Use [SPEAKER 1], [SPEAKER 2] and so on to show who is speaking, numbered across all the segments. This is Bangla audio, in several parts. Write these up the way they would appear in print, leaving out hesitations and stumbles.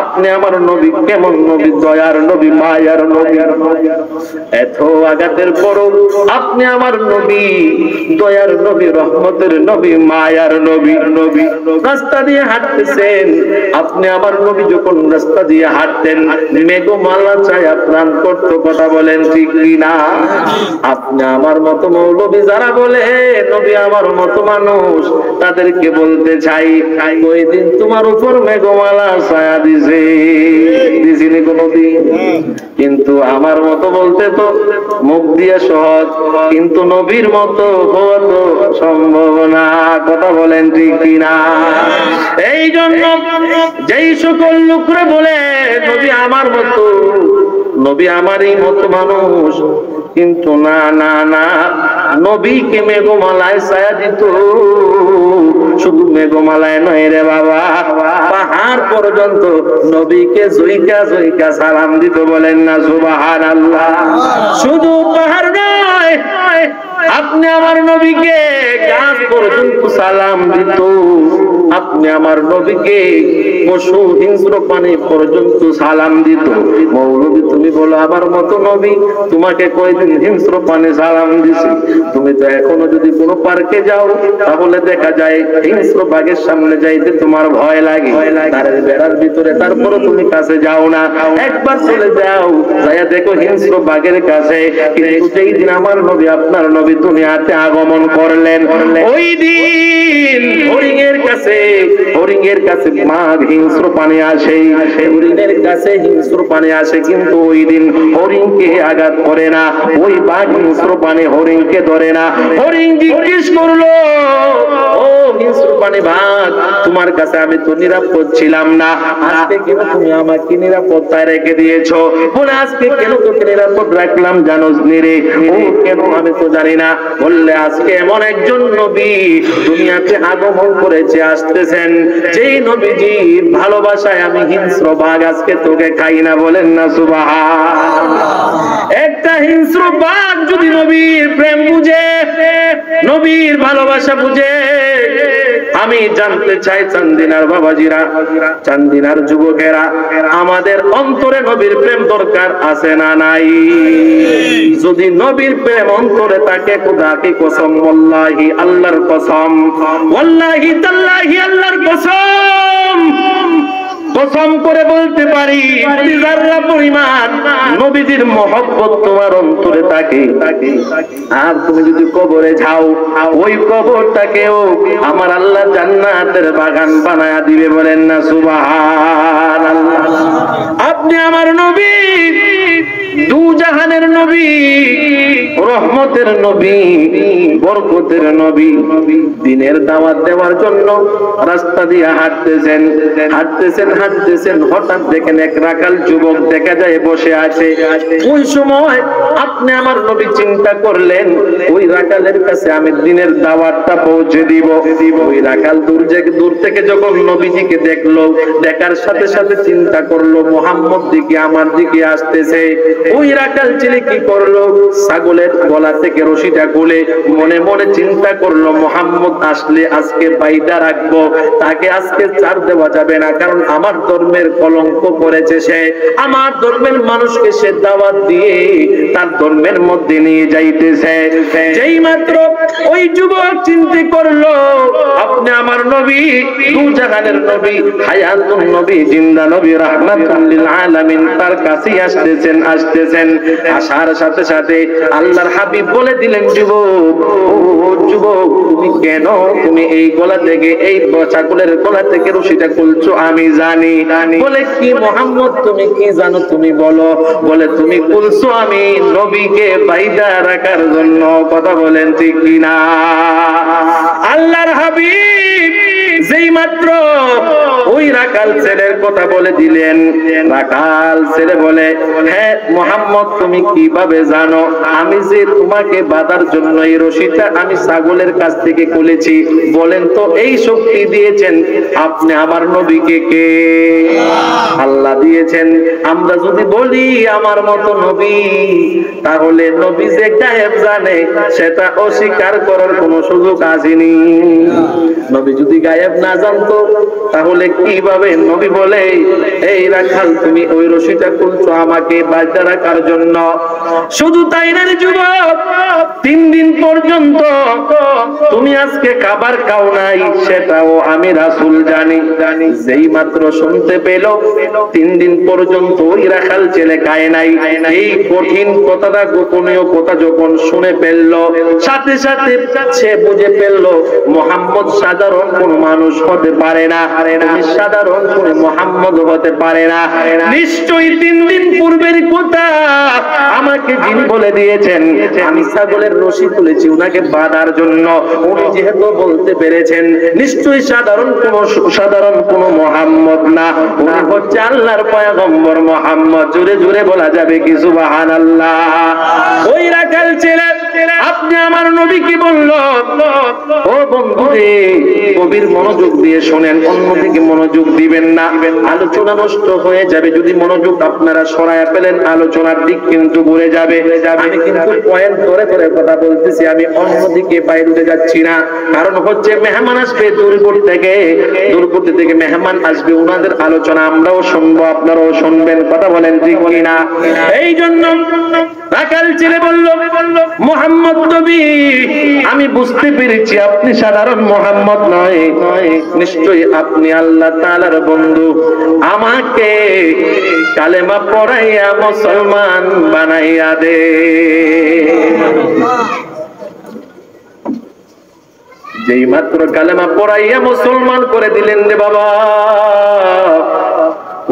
[SPEAKER 1] আপনি আমার নবী কেমন নবী, দয়ার নবী, মায়ার নবী। এত আঘাতের পরও আপনি আমার নবী, দয়ার নবী, রহমতের নবী, মায়ার নবী। রাস্তা দিয়ে হাঁটতেছেন আপনি আমার নবী, যখন রাস্তা দিয়ে হাঁটতেন মেঘমালা ছায়া প্রাণ করত, কথা বলেন ঠিক কিনা? আপনি আমার মতো মৌলবী যারা বলে নবী আমার মতো মানুষ, তাদেরকে বলতে চাই ওই দিন তোমার উপর মেঘমালা ছায়া দিছিনি কোনদিন? কিন্তু আমার মতো বলতে তো মুখ দিয়ে সহজ, কিন্তু নবীর মতো হওয়া তো সম্ভব না, কথা বলেন ঠিক কিনা? এই জন্য যেই সকল লোকরে বলে নবী আমার মতো, নবী আমারই মতো মানুষ, কিন্তু না না না, নবীকে মেঘমালায় ছায়া দিত। শুধু মেঘমালায় নয় রে বাবা, পাহাড় পর্যন্ত নবীকে জয়িকা জয়িকা সালাম দিত, বলেন না সুবহানাল্লাহ। শুধু পাহাড় নয়, আপনি আমার নবীকে গাছ পর্যন্ত সালাম দিত। আপনি আমার নবীকে পশু হিংস্র প্রাণী পর্যন্ত সালাম দিত। মৌলবী তুমি বলো আমার মতো নবী, তোমাকে কয়দিন হিংস্র প্রাণী সালাম দিছি? তুমি তো এখনো যদি কোনো পার্কে যাও তাহলে দেখা যায় হিংস্র বাঘের সামনে যাইতে তোমার ভয় লাগে, তার বেড়ার ভিতরে, তারপরে তুমি কাছে যাও না। একবার চলে যাও, যাইয়া দেখো হিংস্র বাঘের কাছে। কিন্তু যেই দিন আমার নবী, আপনার নবী দুনিয়াতে আগমন করলেন, ওই দিন হরিণের কাছে বাঘ হিংস্র প্রাণী আসে, হরিণের কাছে হিংস্র প্রাণী আসে, কিন্তু ওই দিন হরিণকে আঘাত করে না, ওই বাঘ হিংস্র প্রাণী হরিণকে ধরে না। হরিণ জিজ্ঞেস করলো, ও হিংস্র প্রাণী বাঘ, তোমার কাছে আমি তো নিরাপদ ছিলাম না, আজকে কেন তুমি আমাকে নিরাপত্তায় রেখে দিয়েছো? বলে আজকে কেন তোকে নিরাপদ রাখলাম জানোস নি রে? ও কেন আমি তো জানি না। বললে আজকে এমন একজন নবী দুনিয়াতে আগমন করেছে, আসতেছেন, যেই নবীজির ভালোবাসায় আমি হিংস্র বাঘ আজকে তোকে খাই না, বলেন না সুবহানাল্লাহ। একটা হিংস্র বাঘ যদি নবীর প্রেম বুঝে, নবীর ভালোবাসা বুঝে, আমি জানতে চাই চান্দিনার বাবাজিরা, চান্দিনার যুবকেরা, আমাদের অন্তরে নবীর প্রেম দরকার আছে না নাই? যদি নবীর প্রেম অন্তরে থাকে, খোদা কি কসম, ওয়াল্লাহি আল্লাহর কসম, ওয়াল্লাহি তাল্লাহি আল্লাহর কসম, কসম করে বলতে পারি যারা পরিমাণ নবীজির মহব্বত তোমার অন্তরে থাকে, আর তুমি যদি কবরে যাও, ওই কবরটাকেও আমার আল্লাহ জান্নাতের বাগান বানায়া দিবে, বলেন না সুবহানাল্লাহ। আপনি আমার নবী, দু জাহানের নবী, রহমতের নবী, বরকতের নবী, দিনের দাওয়াত দেওয়ার জন্য রাস্তা দিয়ে হাঁটতেছেন, হঠাৎ দেখেন এক রাখাল যুবক দেখা যায় বসে আছে। ওই সময় আপনি আমার নবী চিন্তা করলেন, ওই রাখালের কাছে আমি দিনের দাওয়াতটা পৌঁছে দিব। ওই রাখাল দূর থেকে যখন নবীজিকে দেখলো, দেখার সাথে সাথে চিন্তা করলো মুহাম্মদ দিকে, আমার দিকে আসতেছে। ওই রাখাল ছেলে কি করলো, ছাগলের গলা থেকে রশিটা খুলে মনে মনে চিন্তা করলো মুহাম্মদ আসলে আজকে বাইদা রাখবো, তাকে আজকে ছাড় দেওয়া যাবে না, কারণ আমার ধর্মের কলঙ্ক করেছে সে, আমার ধর্মের মানুষকে সে দাওয়াত দিয়ে তার ধর্মের মধ্যে নিয়ে যাইতেছে। যেই মাত্র ওই যুবক চিন্তা করলো আপনি আমার নবী, দু জাহানের নবী, হায়াতুন নবী, জিন্দা নবী, রাহমাতুল লিল আলামিন, তার কাছে আসতেছেন। আসার সাথে সাথে আল্লাহর হাবিব বলে দিলেন, যুবক, ও যুবক, তুমি কেন তুমি এই গলা থেকে, এই ছাগলের গলা থেকে রশিটা খুলছো? আমি জানি। বলে কি মুহাম্মদ তুমি কি জানো, তুমি বলো। বলে তুমি খুলছো আমি নবীকে বাইদা রাখার জন্য, কথা বলেন ঠিক কিনা? আল্লাহর হাবিব যেই মাত্র ওই রাখাল ছেলের কথা বলে দিলেন, রাখাল ছেলে বলে, হ্যাঁ মুহাম্মদ তুমি কিভাবে জানো আমি যে তোমাকে বাঁধার জন্য এই রশিটা আমি ছাগলের কাছ থেকে খুলেছি? বলেন তো এই শক্তি দিয়েছেন আপনি আমার নবীকে কে? আল্লাহ দিয়েছেন। আমরা যদি বলি আমার মতো নবী, তাহলে নবী যে গায়েব জানে সেটা অস্বীকার করার কোনো সুযোগ আসেনি। নবী যদি গায়েব না জানতো তাহলে কিভাবে নবী বলে, এই রাখাল তুমি ওই রশিটা খুলছো আমাকে বাঁধা রাখার জন্য? শুধু তাই না যুবক, 3 দিন পর্যন্ত তুমি আজকে খাবার খাও নাই সেটাও আমি রাসূল জানি। যেই মাত্র শুনতে পেল 3 দিন পর্যন্ত ওই রাখাল ছেলে খায় নাই, এই কঠিন কথাটা, গোপনীয় কথা যখন শুনে ফেলল, সাথে সাথে সে বুঝে ফেলল মুহাম্মদ সাধারণ কোন মানুষ হতে পারে না, সাধারণ কোন মুহাম্মদ হতে পারে না। নিশ্চয়ই 3 দিন পূর্বের কথা আমাকে যিনি বলে দিয়েছেন, আমি ছাগলের রশি তুলেছি উনাকে বাঁধার জন্য, উনি যেহেতু বলতে পেরেছেন নিশ্চয়ই সাধারণ কোন মুহাম্মদ না, উনি হচ্ছে আল্লাহর পয়গম্বর মুহাম্মদ। জোরে জোরে বলা যাবে কি সুবহানাল্লাহ? ওই রাখাল ছেলে আপনি আমার নবী কি বলল? ও বন্ধুরে, গভীর মনোযোগ দিয়ে শোনেন, অন্যদিকে মনোযোগ দিবেন না, আলোচনা নষ্ট হয়ে যাবে। যদি মনোযোগ আপনারা সরায়া ফেলেন আলোচনার দিক কিন্তু ঘুরে যাবে। আমি কিন্তু পয়েন্ট ধরে ধরে কথা বলতেছি, আমি অন্যদিকে বাইরে উঠে যাচ্ছি না। কারণ হচ্ছে মেহমান আসবে দূরপুর থেকে মেহমান আসবে, ওনাদের আলোচনা আমরাও শুনবো, আপনারাও শুনবেন। কথা বলেন ঠিক কিনা? এই জন্য রাখাল ছেলে বলল, মুহাম্মদ নবী আমি বুঝতে পেরেছি আপনি সাধারণ মুহাম্মদ নয়, নিশ্চয়ই আপনি আল্লাহ তাআলার বন্ধু। আমাকে কালেমা পড়াইয়া মুসলমান বানাইয়া দে। যেই মাত্র কালেমা পড়াইয়া মুসলমান করে দিলেন রে বাবা,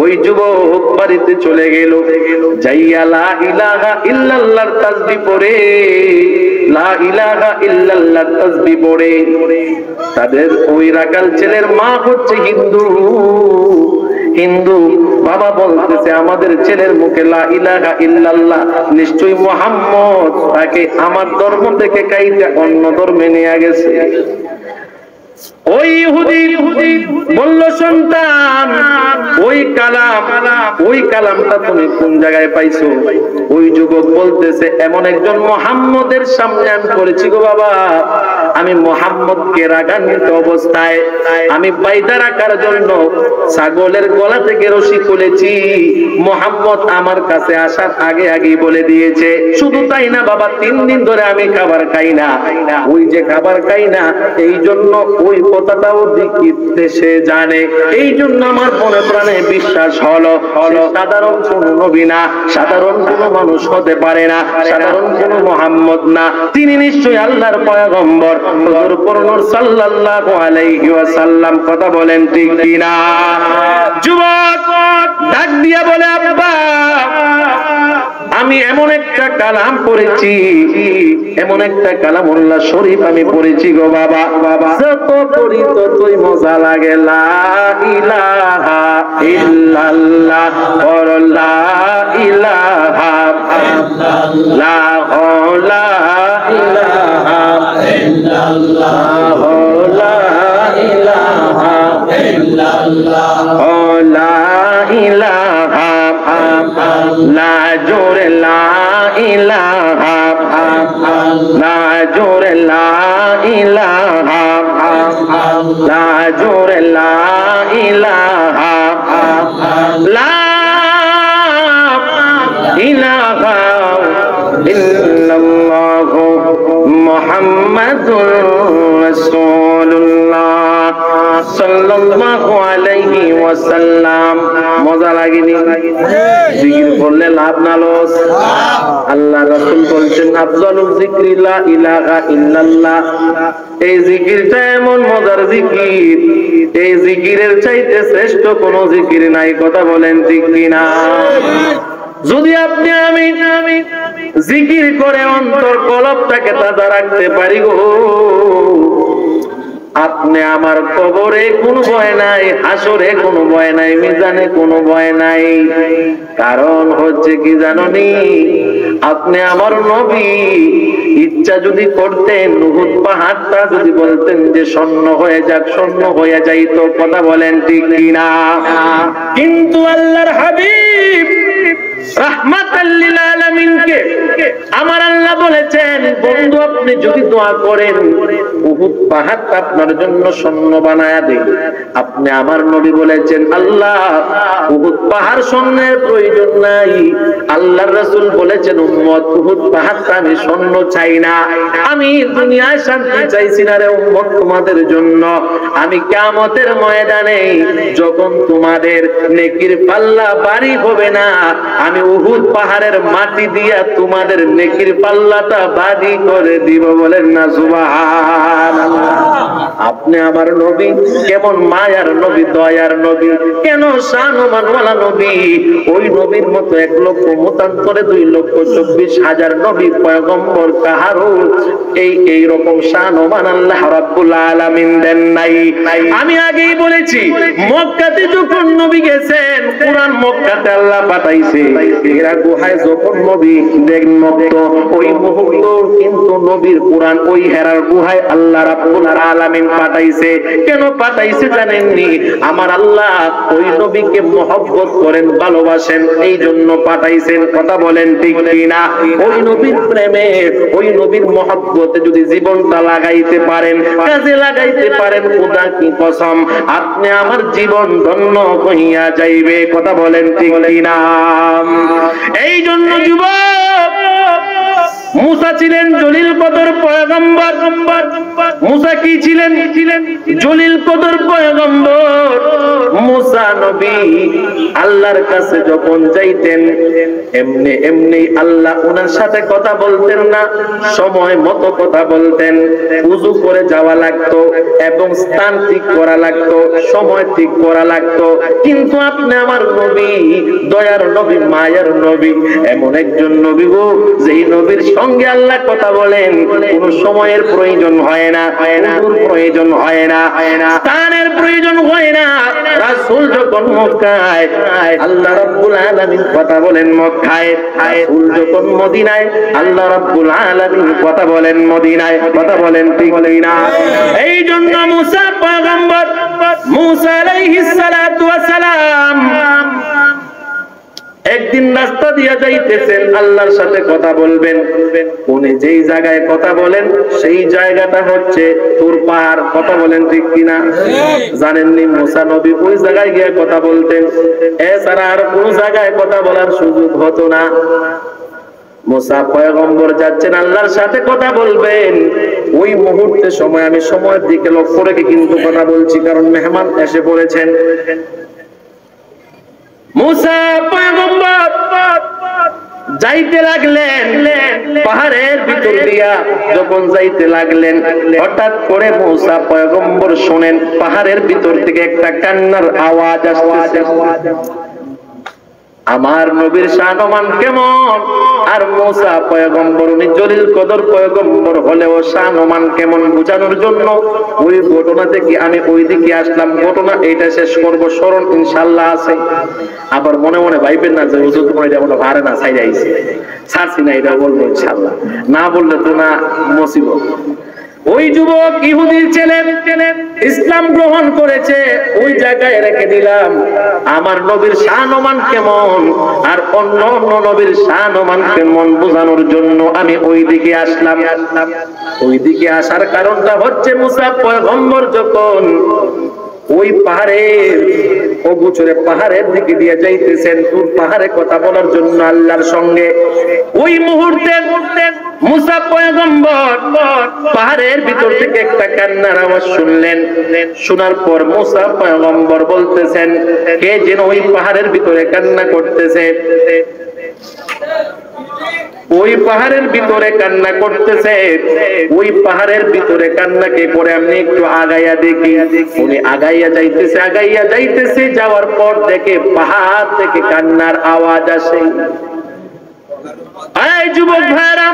[SPEAKER 1] ওই যুবক বাড়িতে চলে গেল, যাইয়া লা ইলাহা ইল্লাল্লাহর তাসবিহ পড়ে, লা ইলাহা ইল্লাল্লাহর তাসবিহ পড়ে। তাদের ওই রাখাল ছেলের মা হচ্ছে হিন্দু বাবা বলতেছে আমাদের ছেলের মুখে লা ইলাহা ইল্লাল্লাহ, নিশ্চয়ই মুহাম্মদ তাকে আমার ধর্ম থেকে কাইটা অন্য ধর্মে নিয়ে গেছে। ওই ইহুদি বলল, সন্তান ওই কালামটা তুমি কোন জায়গায় পাইছো? ওই যুবক বলতেছে এমন একজন মুহাম্মদের সামনে আমি করেছি গো বাবা, আমি মুহাম্মদকে রাগান্বিত অবস্থায় আমি বাইদা রাখার জন্য ছাগলের গলা থেকে রশি খুলেছি। মুহাম্মদ আমার কাছে আসার আগে আগেই বলে দিয়েছে। শুধু তাই না বাবা, 3 দিন ধরে আমি খাবার খাই না। ওই যে খাবার খাই না, এই জন্য ওই কথাটাও দিতে সে জানে। এই জন্য আমার মনে প্রাণে বিশ্বাস হলো সাধারণ কোন নবী না, সাধারণ কোন মানুষ হতে পারে না, সাধারণ কোন মুহাম্মদ না, তিনি নিশ্চয়ই আল্লাহর পয়গম্বর হুজুর পূর্ণ সাল্লাল্লাহু আলাইহি ওয়াসাল্লাম। কথা বলেন ঠিক কিনা? যুবক ডাক দিয়া বলে, আব্বা আমি এমন একটা কালাম পড়েছি, এমন একটা কালামুল্লাহ শরীফ আমি পড়েছি গো বাবা, যত পড়ি ততই মজা লাগে। লা ইলাহা ইল্লাল্লাহ, লা ইলাহা ইল্লাল্লাহ, লা ইলাহা ইল্লাল্লাহ, লা ইলাহা ইল্লাল্লাহ, লা ইলাহা লা জোরে লা ইলাহা, লা জোরে লা ইলাহা, লা জোরে লা ইলাহা, লা ইলাহা ইল্লাল্লাহু মুহাম্মাদুর রাসূলুল্লাহ সাল্লাল্লাহু আলাইহি ওয়াসাল্লাম। মজা লাগেনি? জিকির করলে লাভ না লস? আল্লাহ রাসূল বলছেন আফজালুল যিকরি লা ইলাহা ইল্লাল্লাহ। এই জিকিরটা এমন মজার জিকির, এই জিকিরের চাইতে শ্রেষ্ঠ কোন জিকির নাই। কথা বলেন ঠিক কিনা? যদি আপনি আমি জিকির করে অন্তর কলবটাকে তাজা রাখতে পারি গো, আপনি আমার কবরে কোনো ভয় নাই, হাসরে কোনো ভয় নাই, মিজানে কোনো ভয় নাই। কারণ হচ্ছে কি জাননি, আপনি আমার নবী ইচ্ছা যদি করতেন উহুদ পাহাড়টা যদি বলতেন যে স্বর্ণ হয়ে যাক, স্বর্ণ হয়ে যাইতো। কথা বলেন ঠিক কিনা? কিন্তু আল্লাহর হাবিব রাহমাতাল লিল আলামিনকে আমার আল্লাহ বলেছেন, বন্ধু আপনি যদি দোয়া করেন উহুদ পাহাড়টা আপনার জন্য স্বর্ণ বানায়া দেব। আপনি আমার নবী বলেছেন, আল্লাহ উহুদ পাহাড় স্বর্ণের প্রয়োজন নাই। আল্লাহর রাসূল বলেছেন, উম্মত উহুদ পাহাড়টা আমি স্বর্ণ চাই না, আমি দুনিয়ায় শান্তি চাইছি না রে উম্মত তোমাদের জন্য। আমি কিয়ামতের ময়দানে যখন তোমাদের নেকির পাল্লা ভারী হবে না, আমি উহুদ পাহাড়ের মাটি দিয়া তোমাদের নেকির পাল্লাটা ভারী করে দিব। বলেন না সুবহানাল্লাহ। আপনি আমার নবী কেমন মায়ার নবী, দয়ার নবী, কেন শানওয়ালা নবী। ওই নবীর মতো 1,00,000 মতান্তরে 2,24,000 নবী পয়গম্বর কাহারও এই রকম শানওয়ান আল্লাহ রাব্বুল আলামিন দেন নাই। আমি আগেই বলেছি, মক্কাতে যখন নবী গেছেন, কুরআন মক্কাতে আল্লাহ পাঠাইছে। এরা গুহায় যখন নবী দেখমত, ওই মুহূর্ত কিন্তু নবীর কুরআন ওই হেরার গুহায় আল্লাহ রাব্বুল আলামিন পাঠাইছে। কেন পাঠাইছে জানেননি? আমার আল্লাহ ওই নবীকে মহব্বত করেন, ভালোবাসেন, এই জন্য পাঠাইছেন। কথা বলেন ঠিক কিনা? ওই নবীর প্রেমে, ওই নবীর মহব্বতে যদি জীবনটা লাগাইতে পারেন, কাজে লাগাইতে পারেন, খোদা কি কসম আপনি আমার জীবন ধন্য হইয়া যাইবে। কথা বলেন ঠিক কিনা? এই জন্য যুবক, মুসা ছিলেন জলিল কদর পয়গম্বর। মুসা কি ছিলেন? জলিল কদর পয়গম্বর। মুসা নবী আল্লাহর কাছে যখন যাইতেন, এমনি এমনি আল্লাহ ওনার সাথে কথা বলতেন না, সময় মতো কথা বলতেন। উযু করে যাওয়া লাগতো এবং স্থান ঠিক করা লাগতো, সময় ঠিক করা লাগতো। কিন্তু আপনি আমার নবী, দয়ার নবী, মায়ার নবী, এমন একজন নবী গো, যেই নবীর সঙ্গে আল্লাহ কথা বলেন কোন সময়ের প্রয়োজন হয় না, উযুর প্রয়োজন হয় না, স্থানের প্রয়োজন হয় না। রাসূল যখন মক্কায়, আল্লাহ রাব্বুল আলামিন কথা বলেন মক্কায়। রাসূল যখন মদিনায়, আল্লাহ রাব্বুল আলামিন কথা বলেন মদিনায়। কথা বলেন ঠিক না? এই জন্য মুসা পয়গম্বর, মুসা আলাইহিস সালাতু ওয়াস সালাম একদিন রাস্তা দিয়ে যাইতেছেন, আল্লাহর সাথে কথা বলবেন। উনি যেই জায়গায় কথা বলেন সেই জায়গাটা হচ্ছে তুর পাহাড়। কথা বলেন ঠিক কিনা? জানেননি মুসা নবী ওই জায়গায় গিয়ে কথা বলতেন, এছাড়া আর কোন জায়গায় কথা বলার সুযোগ হতো না। মুসা পয়গম্বর যাচ্ছেন আল্লাহর সাথে কথা বলবেন, ওই মুহূর্তে সময়, আমি সময়ের দিকে লক্ষ্য রেখে কিন্তু কথা বলছি, কারণ মেহমান এসে পড়েছেন। মুসা পয়গম্বর যাইতে লাগলেন পাহাড়ের ভিতর দিয়া। যখন যাইতে লাগলেন, হঠাৎ করে মুসা পয়গম্বর শুনেন পাহাড়ের ভিতর থেকে একটা কান্নার আওয়াজ আসতেছে। আমার নবীর শানমান কেমন, আর মুসা পয়গম্বর উনি জলিল কদর পয়গম্বর হলেও শানমান কেমন বোঝানোর জন্য ওই ঘটনা থেকে আমি ওই দিকে আসলাম। ঘটনা এইটা শেষ করবো, স্মরণ ইনশাআল্লাহ আছে। আবার মনে মনে ভাইবেন না যে হুজুর তোমার এটা মনে ভারে না, ছাই যাইছে, ছাড়ছি না, এটা বলবো ইনশাআল্লাহ। না বললে তো না মুসিবত। ওই যুবক ইহুদির ছেলে ইসলাম গ্রহণ করেছে, ওই জায়গায় রেখে দিলাম। আমার নবীর শানমান কেমন আর অন্য অন্য নবীর শানমান কেমন বোঝানোর জন্য আমি ওই দিকে আসলাম। ওই দিকে আসার কারণটা হচ্ছে মুসা পয়গম্বর যখন ওই পাহাড়ের অগুচরে পাহাড়ের দিকে দিয়ে যাইতেছেন তুর পাহাড়ে কথা বলার জন্য আল্লাহর সঙ্গে, ওই মুহূর্তে মুসা পয়গম্বর পাহাড়ের ভিতর থেকে একটা কান্নার আওয়াজ শুনলেন। শোনার পর মুসা পয়গম্বর বলতেছেন, কে যেন ওই পাহাড়ের ভিতরে কান্না করতেছে। ওই পাহাড়ের ভিতরে কান্না করতেছে, ওই পাহাড়ের ভিতরে কান্না কে করে আমি একটু আগাইয়া দেখি। উনি আগাইয়া যাইতেছে, যাওয়ার পর দেখে পাহাড় থেকে কান্নার আওয়াজ আসে। এই যুবক ভাইরা,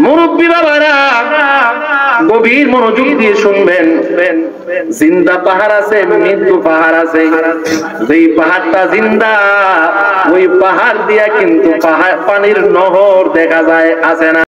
[SPEAKER 1] মুরব্বী বাবারা, গভীর মনোযোগ দিয়ে শুনবেন। জিন্দা পাহাড় আছে, মৃত্যু পাহাড় আছে। যেই পাহাড়টা জিন্দা, ওই পাহাড় দিয়া কিন্তু পানির নহর দেখা যায়, আছে না?